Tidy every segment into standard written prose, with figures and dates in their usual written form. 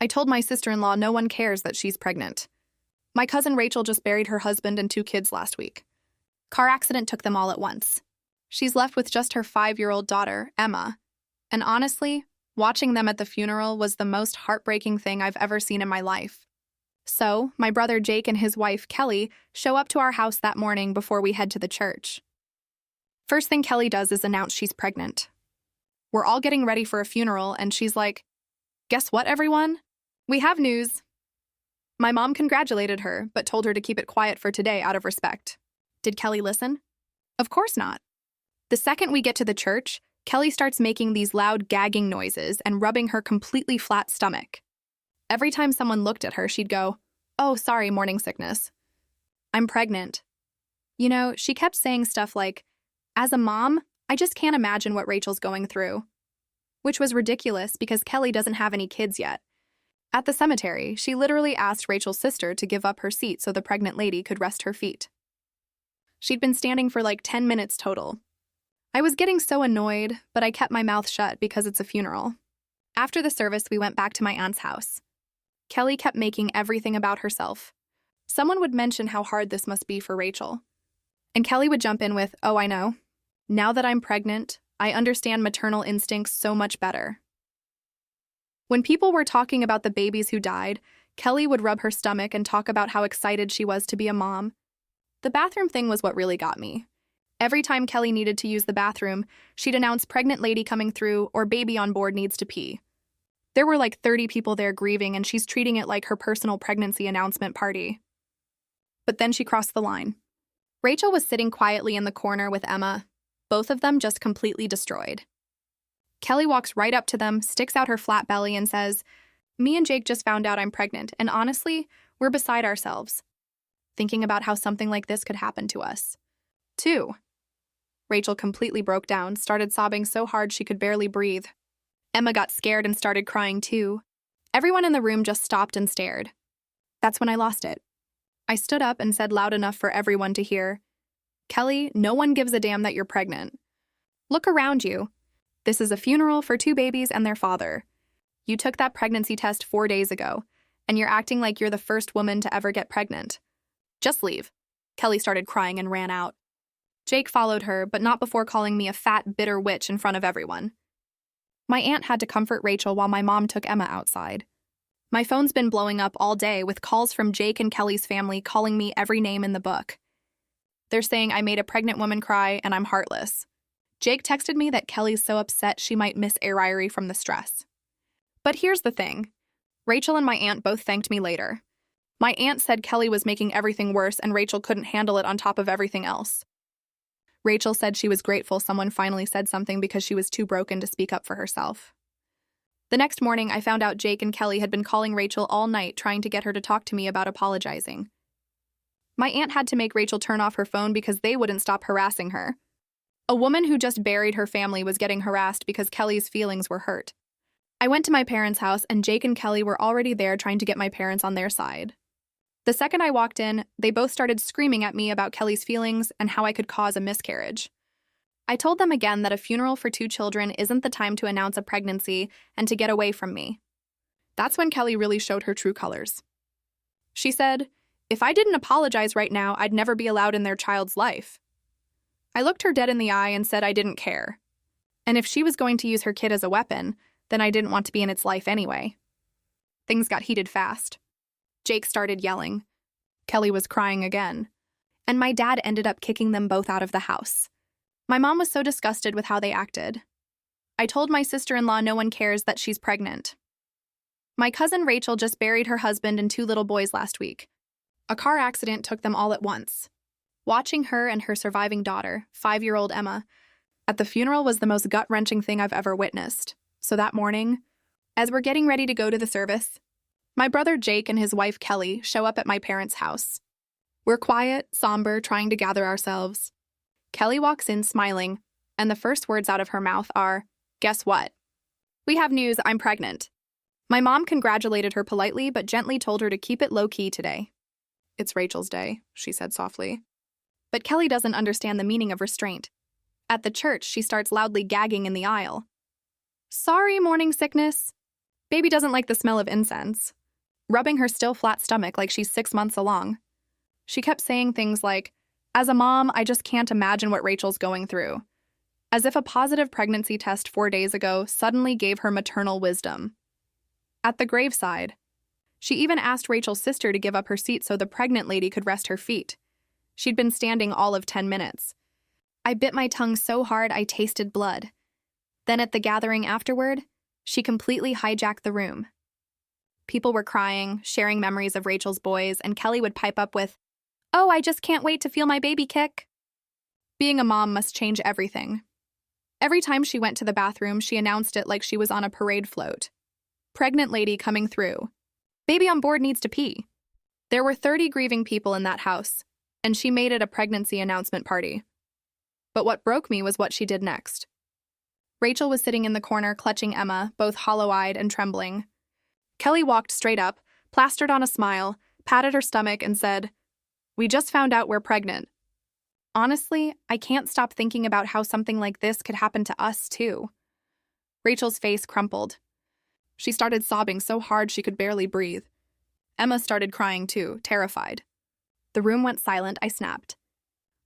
I told my sister-in-law no one cares that she's pregnant. My cousin Rachel just buried her husband and 2 kids last week. Car accident took them all at once. She's left with just her 5-year-old daughter, Emma. And honestly, watching them at the funeral was the most heartbreaking thing I've ever seen in my life. So, my brother Jake and his wife, Kelly, show up to our house that morning before we head to the church. First thing Kelly does is announce she's pregnant. We're all getting ready for a funeral, and she's like, "Guess what, everyone? We have news." My mom congratulated her, but told her to keep it quiet for today out of respect. Did Kelly listen? Of course not. The second we get to the church, Kelly starts making these loud gagging noises and rubbing her completely flat stomach. Every time someone looked at her, she'd go, "Oh, sorry, morning sickness. I'm pregnant." You know, she kept saying stuff like, "As a mom, I just can't imagine what Rachel's going through." Which was ridiculous because Kelly doesn't have any kids yet. At the cemetery, she literally asked Rachel's sister to give up her seat so the pregnant lady could rest her feet. She'd been standing for like 10 minutes total. I was getting so annoyed, but I kept my mouth shut because it's a funeral. After the service, we went back to my aunt's house. Kelly kept making everything about herself. Someone would mention how hard this must be for Rachel. And Kelly would jump in with, "Oh, I know. Now that I'm pregnant, I understand maternal instincts so much better." When people were talking about the babies who died, Kelly would rub her stomach and talk about how excited she was to be a mom. The bathroom thing was what really got me. Every time Kelly needed to use the bathroom, she'd announce "pregnant lady coming through" or "baby on board needs to pee." There were like 30 people there grieving, and she's treating it like her personal pregnancy announcement party. But then she crossed the line. Rachel was sitting quietly in the corner with Emma, both of them just completely destroyed. Kelly walks right up to them, sticks out her flat belly, and says, "Me and Jake just found out I'm pregnant, and honestly, we're beside ourselves, thinking about how something like this could happen to us, too." Rachel completely broke down, started sobbing so hard she could barely breathe. Emma got scared and started crying too. Everyone in the room just stopped and stared. That's when I lost it. I stood up and said loud enough for everyone to hear, "Kelly, no one gives a damn that you're pregnant. Look around you. This is a funeral for 2 babies and their father. You took that pregnancy test 4 days ago, and you're acting like you're the first woman to ever get pregnant. Just leave." Kelly started crying and ran out. Jake followed her, but not before calling me a fat, bitter witch in front of everyone. My aunt had to comfort Rachel while my mom took Emma outside. My phone's been blowing up all day with calls from Jake and Kelly's family calling me every name in the book. They're saying I made a pregnant woman cry and I'm heartless. Jake texted me that Kelly's so upset she might miss Ariari from the stress. But here's the thing. Rachel and my aunt both thanked me later. My aunt said Kelly was making everything worse and Rachel couldn't handle it on top of everything else. Rachel said she was grateful someone finally said something because she was too broken to speak up for herself. The next morning, I found out Jake and Kelly had been calling Rachel all night trying to get her to talk to me about apologizing. My aunt had to make Rachel turn off her phone because they wouldn't stop harassing her. A woman who just buried her family was getting harassed because Kelly's feelings were hurt. I went to my parents' house and Jake and Kelly were already there trying to get my parents on their side. The second I walked in, they both started screaming at me about Kelly's feelings and how I could cause a miscarriage. I told them again that a funeral for 2 children isn't the time to announce a pregnancy and to get away from me. That's when Kelly really showed her true colors. She said, "If I didn't apologize right now, I'd never be allowed in their child's life." I looked her dead in the eye and said I didn't care. And if she was going to use her kid as a weapon, then I didn't want to be in its life anyway. Things got heated fast. Jake started yelling. Kelly was crying again. And my dad ended up kicking them both out of the house. My mom was so disgusted with how they acted. I told my sister-in-law no one cares that she's pregnant. My cousin Rachel just buried her husband and 2 little boys last week. A car accident took them all at once. Watching her and her surviving daughter, 5-year-old Emma, at the funeral was the most gut-wrenching thing I've ever witnessed. So that morning, as we're getting ready to go to the service, my brother Jake and his wife Kelly show up at my parents' house. We're quiet, somber, trying to gather ourselves. Kelly walks in smiling, and the first words out of her mouth are, "Guess what? We have news, I'm pregnant." My mom congratulated her politely but gently told her to keep it low-key today. "It's Rachel's day," she said softly. But Kelly doesn't understand the meaning of restraint. At the church, she starts loudly gagging in the aisle. "Sorry, morning sickness." Baby doesn't like the smell of incense, rubbing her still flat stomach like she's 6 months along. She kept saying things like, "As a mom, I just can't imagine what Rachel's going through," as if a positive pregnancy test 4 days ago suddenly gave her maternal wisdom. At the graveside, she even asked Rachel's sister to give up her seat so the pregnant lady could rest her feet. She'd been standing all of 10 minutes. I bit my tongue so hard I tasted blood. Then at the gathering afterward, she completely hijacked the room. People were crying, sharing memories of Rachel's boys, and Kelly would pipe up with, "Oh, I just can't wait to feel my baby kick." Being a mom must change everything. Every time she went to the bathroom, she announced it like she was on a parade float. "Pregnant lady coming through. Baby on board needs to pee." There were 30 grieving people in that house, and she made it a pregnancy announcement party. But what broke me was what she did next. Rachel was sitting in the corner clutching Emma, both hollow-eyed and trembling. Kelly walked straight up, plastered on a smile, patted her stomach, and said, "We just found out we're pregnant." Honestly, I can't stop thinking about how something like this could happen to us, too. Rachel's face crumpled. She started sobbing so hard she could barely breathe. Emma started crying too, terrified. The room went silent. I snapped.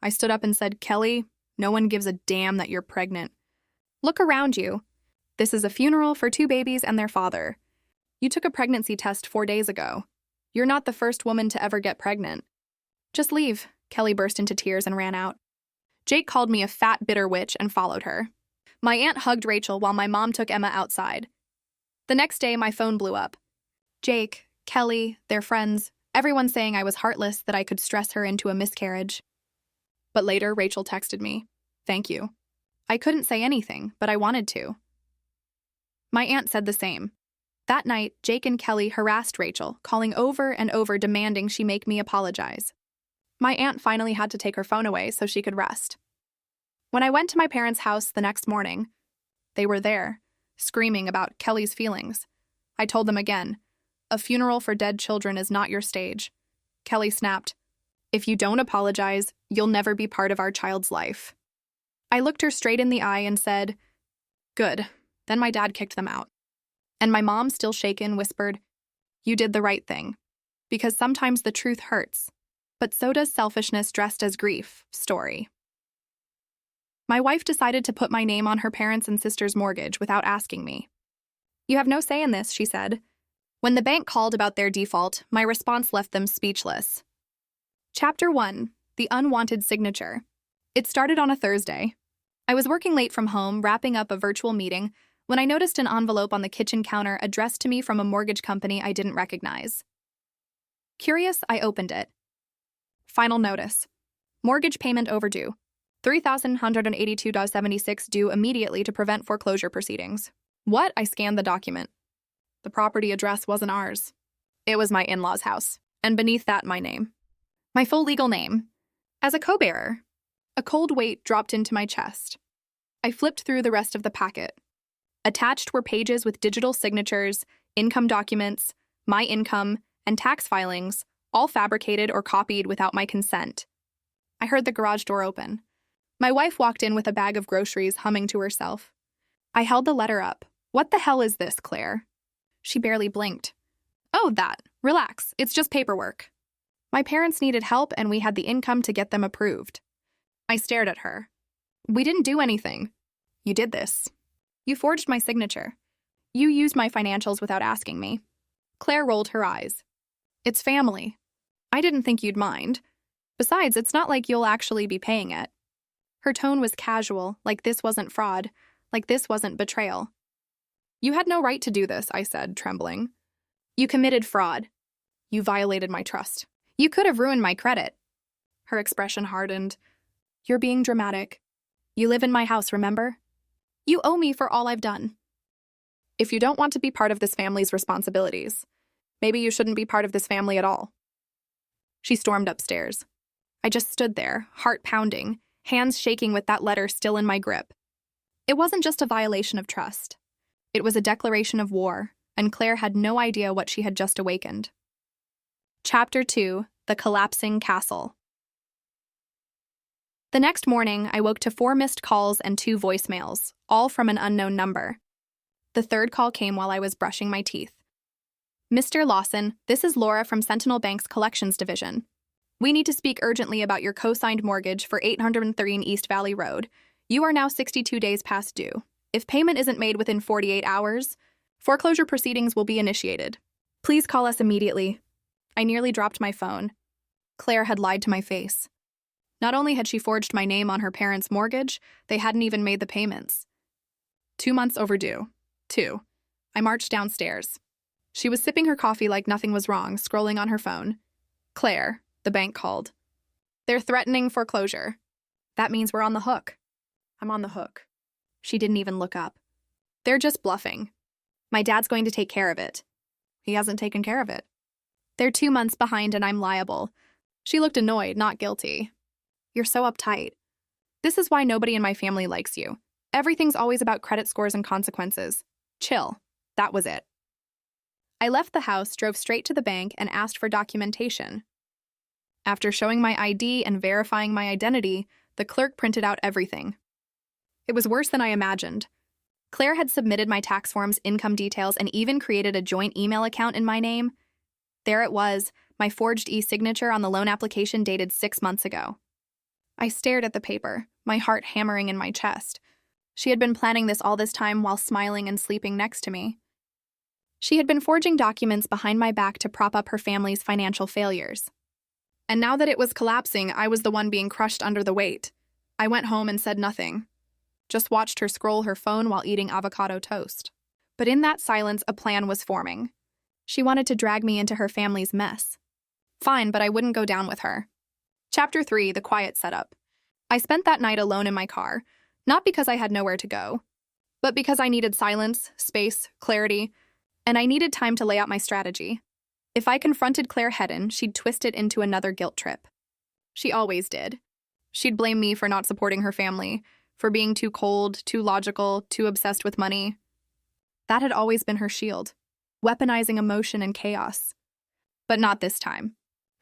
I stood up and said, "Kelly, no one gives a damn that you're pregnant. Look around you. This is a funeral for 2 babies and their father. You took a pregnancy test 4 days ago. You're not the first woman to ever get pregnant. Just leave." Kelly burst into tears and ran out. Jake called me a fat, bitter witch and followed her. My aunt hugged Rachel while my mom took Emma outside. The next day, my phone blew up. Jake, Kelly, their friends, everyone saying I was heartless, that I could stress her into a miscarriage. But later, Rachel texted me, "Thank you." I couldn't say anything, but I wanted to. My aunt said the same. That night, Jake and Kelly harassed Rachel, calling over and over demanding she make me apologize. My aunt finally had to take her phone away so she could rest. When I went to my parents' house the next morning, they were there, screaming about Kelly's feelings. I told them again, "A funeral for dead children is not your stage." Kelly snapped, "If you don't apologize, you'll never be part of our child's life." I looked her straight in the eye and said, "Good." Then my dad kicked them out. And my mom, still shaken, whispered, "You did the right thing." Because sometimes the truth hurts, but so does selfishness dressed as grief. Story. My wife decided to put my name on her parents' and sister's mortgage without asking me. "You have no say in this," she said. When the bank called about their default, my response left them speechless. Chapter 1. The Unwanted Signature. It started on a Thursday. I was working late from home, wrapping up a virtual meeting, when I noticed an envelope on the kitchen counter addressed to me from a mortgage company I didn't recognize. Curious, I opened it. Final notice. Mortgage payment overdue. $3,182.76 due immediately to prevent foreclosure proceedings. What? I scanned the document. The property address wasn't ours. It was my in-laws' house, and beneath that, my name. My full legal name. As a co-bearer. A cold weight dropped into my chest. I flipped through the rest of the packet. Attached were pages with digital signatures, income documents, my income, and tax filings, all fabricated or copied without my consent. I heard the garage door open. My wife walked in with a bag of groceries, humming to herself. I held the letter up. "What the hell is this, Claire?" She barely blinked. "Oh, that. Relax. It's just paperwork." My parents needed help, and we had the income to get them approved. I stared at her. "We didn't do anything. You did this. You forged my signature. You used my financials without asking me." Claire rolled her eyes. "It's family. I didn't think you'd mind. Besides, it's not like you'll actually be paying it." Her tone was casual, like this wasn't fraud, like this wasn't betrayal. "You had no right to do this," I said, trembling. "You committed fraud. You violated my trust. You could have ruined my credit." Her expression hardened. "You're being dramatic. You live in my house, remember? You owe me for all I've done. If you don't want to be part of this family's responsibilities, maybe you shouldn't be part of this family at all." She stormed upstairs. I just stood there, heart pounding, hands shaking with that letter still in my grip. It wasn't just a violation of trust. It was a declaration of war, and Claire had no idea what she had just awakened. Chapter 2. The Collapsing Castle. The next morning, I woke to 4 missed calls and 2 voicemails, all from an unknown number. The third call came while I was brushing my teeth. Mr. Lawson, this is Laura from Sentinel Bank's Collections Division. We need to speak urgently about your co-signed mortgage for 813 East Valley Road. You are now 62 days past due. If payment isn't made within 48 hours, foreclosure proceedings will be initiated. Please call us immediately. I nearly dropped my phone. Claire had lied to my face. Not only had she forged my name on her parents' mortgage, they hadn't even made the payments. 2 months overdue. 2. I marched downstairs. She was sipping her coffee like nothing was wrong, scrolling on her phone. Claire, the bank called. They're threatening foreclosure. That means we're on the hook. I'm on the hook. She didn't even look up. They're just bluffing. My dad's going to take care of it. He hasn't taken care of it. They're 2 months behind and I'm liable. She looked annoyed, not guilty. You're so uptight. This is why nobody in my family likes you. Everything's always about credit scores and consequences. Chill. That was it. I left the house, drove straight to the bank, and asked for documentation. After showing my ID and verifying my identity, the clerk printed out everything. It was worse than I imagined. Claire had submitted my tax forms, income details, and even created a joint email account in my name. There it was, my forged e-signature on the loan application dated 6 months ago. I stared at the paper, my heart hammering in my chest. She had been planning this all this time while smiling and sleeping next to me. She had been forging documents behind my back to prop up her family's financial failures. And now that it was collapsing, I was the one being crushed under the weight. I went home and said nothing. Just watched her scroll her phone while eating avocado toast. But in that silence, a plan was forming. She wanted to drag me into her family's mess. Fine, but I wouldn't go down with her. Chapter 3, The Quiet Setup. I spent that night alone in my car, not because I had nowhere to go, but because I needed silence, space, clarity, and I needed time to lay out my strategy. If I confronted Claire head-on, she'd twist it into another guilt trip. She always did. She'd blame me for not supporting her family, for being too cold, too logical, too obsessed with money. That had always been her shield, weaponizing emotion and chaos. But not this time.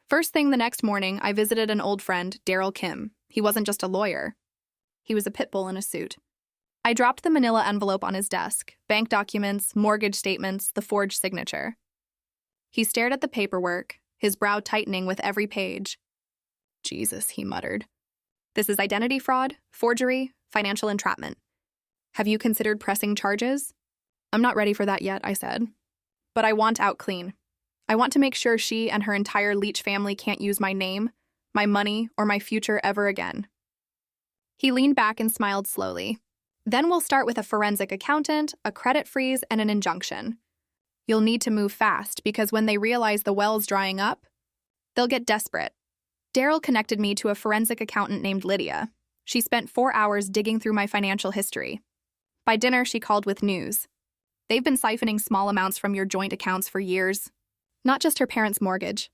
First thing the next morning, I visited an old friend, Daryl Kim. He wasn't just a lawyer. He was a pit bull in a suit. I dropped the manila envelope on his desk, bank documents, mortgage statements, the forged signature. He stared at the paperwork, his brow tightening with every page. Jesus, he muttered. This is identity fraud, forgery, financial entrapment. Have you considered pressing charges? I'm not ready for that yet, I said. But I want out clean. I want to make sure she and her entire Leach family can't use my name, my money, or my future ever again. He leaned back and smiled slowly. Then we'll start with a forensic accountant, a credit freeze, and an injunction. You'll need to move fast because when they realize the well's drying up, they'll get desperate. Daryl connected me to a forensic accountant named Lydia. She spent 4 hours digging through my financial history. By dinner, she called with news. They've been siphoning small amounts from your joint accounts for years. Not just her parents' mortgage.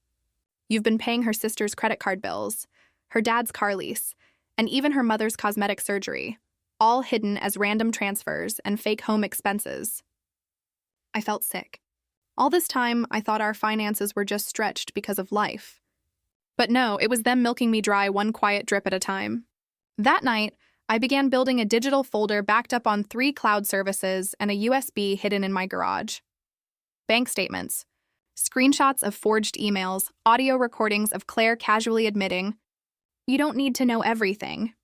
You've been paying her sister's credit card bills, her dad's car lease, and even her mother's cosmetic surgery, all hidden as random transfers and fake home expenses. I felt sick. All this time, I thought our finances were just stretched because of life. But no, it was them milking me dry one quiet drip at a time. That night, I began building a digital folder backed up on 3 cloud services and a USB hidden in my garage. Bank statements, screenshots of forged emails, audio recordings of Claire casually admitting, "You don't need to know everything,"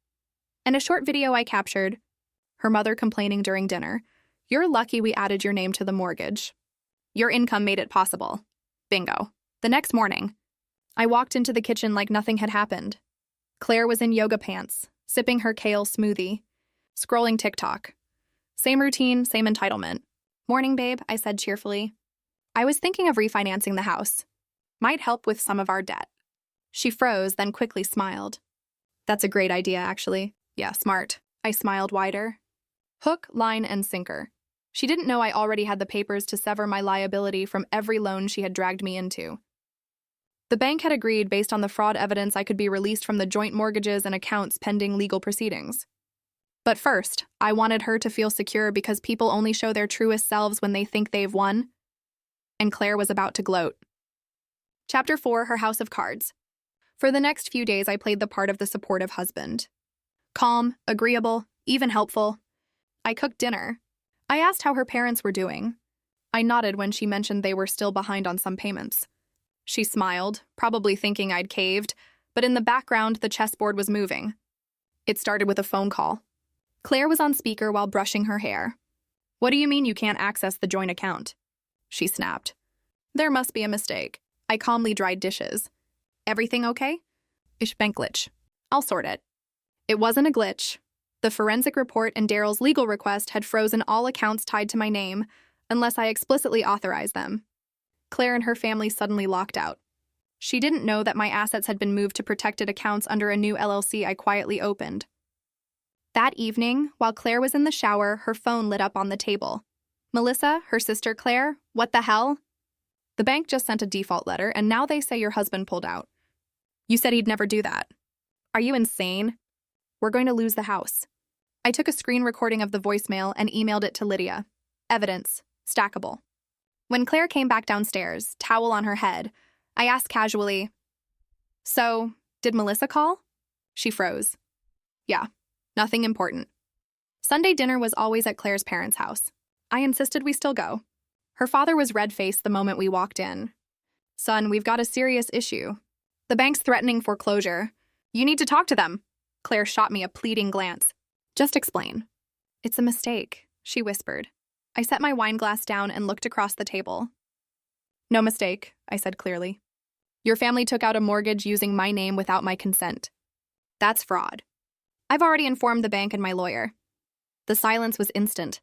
and a short video I captured, her mother complaining during dinner, "You're lucky we added your name to the mortgage. Your income made it possible." Bingo. The next morning, I walked into the kitchen like nothing had happened. Claire was in yoga pants, sipping her kale smoothie, scrolling TikTok. Same routine, same entitlement. "Morning, babe," I said cheerfully. "I was thinking of refinancing the house. Might help with some of our debt." She froze, then quickly smiled. "That's a great idea, actually." "Yeah, smart." I smiled wider. Hook, line, and sinker. She didn't know I already had the papers to sever my liability from every loan she had dragged me into. The bank had agreed based on the fraud evidence I could be released from the joint mortgages and accounts pending legal proceedings. But first, I wanted her to feel secure because people only show their truest selves when they think they've won. And Claire was about to gloat. Chapter 4, Her House of Cards. For the next few days, I played the part of the supportive husband. Calm, agreeable, even helpful. I cooked dinner. I asked how her parents were doing. I nodded when she mentioned they were still behind on some payments. She smiled, probably thinking I'd caved, but in the background, the chessboard was moving. It started with a phone call. Claire was on speaker while brushing her hair. "What do you mean you can't access the joint account?" She snapped. "There must be a mistake." I calmly dried dishes. "Everything okay?" "Ich bin glitch. I'll sort it." It wasn't a glitch. The forensic report and Daryl's legal request had frozen all accounts tied to my name, unless I explicitly authorized them. Claire and her family suddenly locked out. She didn't know that my assets had been moved to protected accounts under a new LLC I quietly opened. That evening, while Claire was in the shower, her phone lit up on the table. "Melissa, her sister Claire, what the hell? The bank just sent a default letter, and now they say your husband pulled out. You said he'd never do that. Are you insane? We're going to lose the house." I took a screen recording of the voicemail and emailed it to Lydia. Evidence. Stackable. When Claire came back downstairs, towel on her head, I asked casually, "So, did Melissa call?" She froze. "Yeah, nothing important." Sunday dinner was always at Claire's parents' house. I insisted we still go. Her father was red-faced the moment we walked in. "Son, we've got a serious issue. The bank's threatening foreclosure. You need to talk to them." Claire shot me a pleading glance. "Just explain." "It's a mistake," she whispered. I set my wine glass down and looked across the table. "No mistake," I said clearly. "Your family took out a mortgage using my name without my consent. That's fraud. I've already informed the bank and my lawyer." The silence was instant.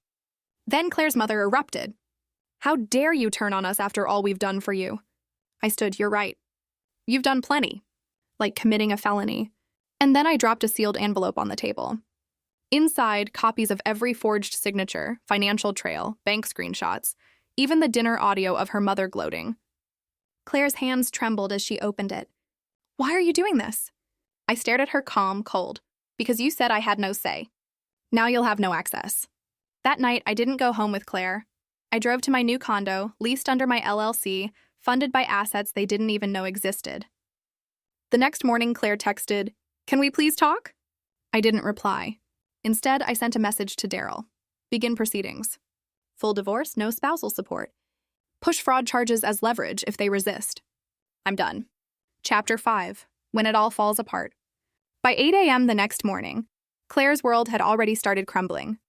Then Claire's mother erupted. "How dare you turn on us after all we've done for you?" I stood. "You're right. You've done plenty. Like committing a felony." And then I dropped a sealed envelope on the table. Inside, copies of every forged signature, financial trail, bank screenshots, even the dinner audio of her mother gloating. Claire's hands trembled as she opened it. "Why are you doing this?" I stared at her calm, cold. "Because you said I had no say. Now you'll have no access." That night, I didn't go home with Claire. I drove to my new condo, leased under my LLC, funded by assets they didn't even know existed. The next morning, Claire texted, "Can we please talk?" I didn't reply. Instead, I sent a message to Daryl. "Begin proceedings. Full divorce, no spousal support. Push fraud charges as leverage if they resist." I'm done. Chapter 5. When it all falls apart. By 8 a.m. the next morning, Claire's world had already started crumbling.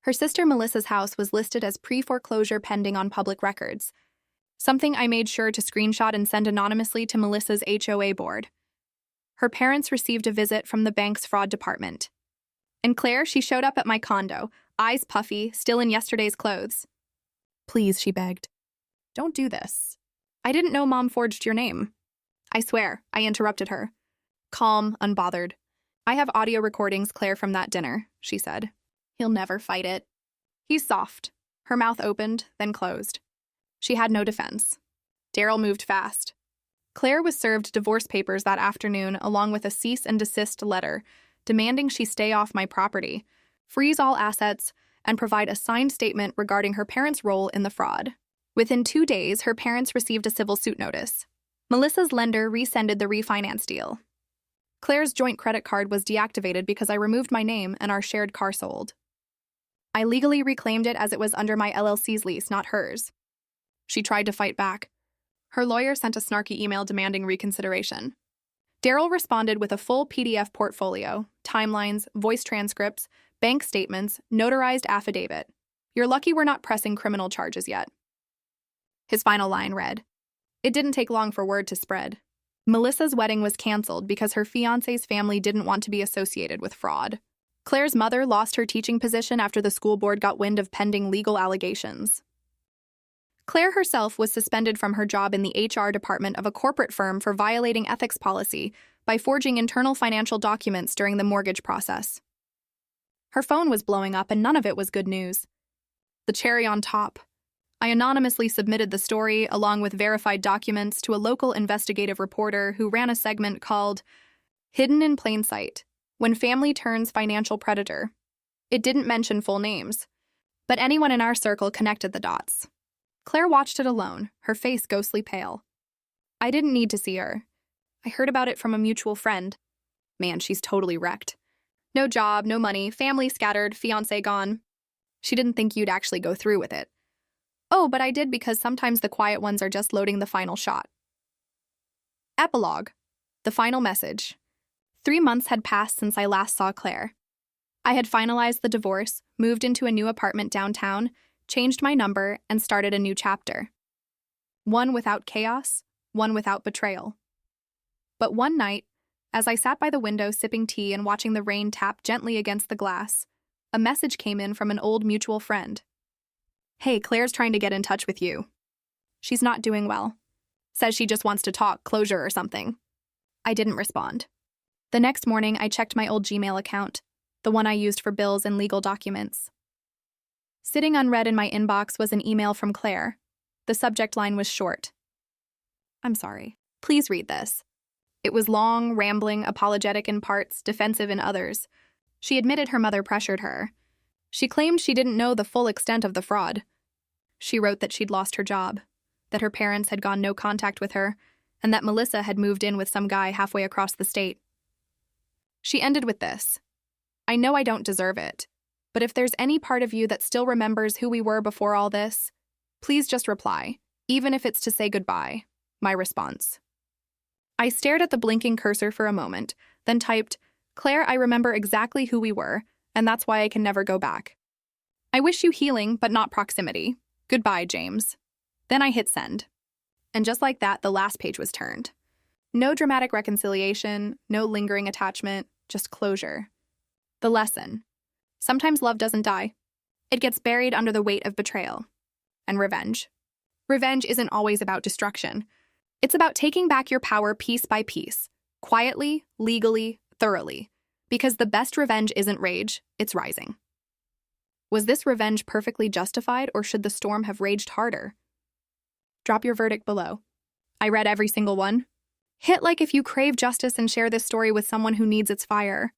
Her sister Melissa's house was listed as pre-foreclosure pending on public records, something I made sure to screenshot and send anonymously to Melissa's HOA board. Her parents received a visit from the bank's fraud department. And Claire, she showed up at my condo, eyes puffy, still in yesterday's clothes. "Please," she begged. "Don't do this. I didn't know Mom forged your name." "I swear," I interrupted her. Calm, unbothered. "I have audio recordings, Claire, from that dinner," she said. "He'll never fight it." He's soft. Her mouth opened, then closed. She had no defense. Daryl moved fast. Claire was served divorce papers that afternoon along with a cease and desist letter demanding she stay off my property, freeze all assets, and provide a signed statement regarding her parents' role in the fraud. Within 2 days, her parents received a civil suit notice. Melissa's lender rescinded the refinance deal. Claire's joint credit card was deactivated because I removed my name and our shared car sold. I legally reclaimed it as it was under my LLC's lease, not hers. She tried to fight back. Her lawyer sent a snarky email demanding reconsideration. Daryl responded with a full PDF portfolio, timelines, voice transcripts, bank statements, notarized affidavit. "You're lucky we're not pressing criminal charges yet." His final line read, "It didn't take long for word to spread. Melissa's wedding was canceled because her fiancé's family didn't want to be associated with fraud. Claire's mother lost her teaching position after the school board got wind of pending legal allegations. Claire herself was suspended from her job in the HR department of a corporate firm for violating ethics policy by forging internal financial documents during the mortgage process. Her phone was blowing up and none of it was good news. The cherry on top, I anonymously submitted the story along with verified documents to a local investigative reporter who ran a segment called Hidden in Plain Sight, When Family Turns Financial Predator. It didn't mention full names, but anyone in our circle connected the dots. Claire watched it alone, her face ghostly pale. I didn't need to see her. I heard about it from a mutual friend. Man, she's totally wrecked. No job, no money, family scattered, fiancé gone. She didn't think you'd actually go through with it. Oh, but I did because sometimes the quiet ones are just loading the final shot. Epilogue. The final message. 3 months had passed since I last saw Claire. I had finalized the divorce, moved into a new apartment downtown, changed my number, and started a new chapter. One without chaos, one without betrayal. But one night, as I sat by the window sipping tea and watching the rain tap gently against the glass, a message came in from an old mutual friend. Hey, Claire's trying to get in touch with you. She's not doing well. Says she just wants to talk, closure or something. I didn't respond. The next morning, I checked my old Gmail account, the one I used for bills and legal documents. Sitting unread in my inbox was an email from Claire. The subject line was short. I'm sorry. Please read this. It was long, rambling, apologetic in parts, defensive in others. She admitted her mother pressured her. She claimed she didn't know the full extent of the fraud. She wrote that she'd lost her job, that her parents had gone no contact with her, and that Melissa had moved in with some guy halfway across the state. She ended with this. I know I don't deserve it, but if there's any part of you that still remembers who we were before all this, please just reply, even if it's to say goodbye. My response. I stared at the blinking cursor for a moment, then typed, Claire, I remember exactly who we were, and that's why I can never go back. I wish you healing, but not proximity. Goodbye, James. Then I hit send. And just like that, the last page was turned. No dramatic reconciliation, no lingering attachment, just closure. The lesson. Sometimes love doesn't die. It gets buried under the weight of betrayal. And revenge. Revenge isn't always about destruction. It's about taking back your power piece by piece, quietly, legally, thoroughly. Because the best revenge isn't rage, it's rising. Was this revenge perfectly justified, or should the storm have raged harder? Drop your verdict below. I read every single one. Hit like if you crave justice and share this story with someone who needs its fire.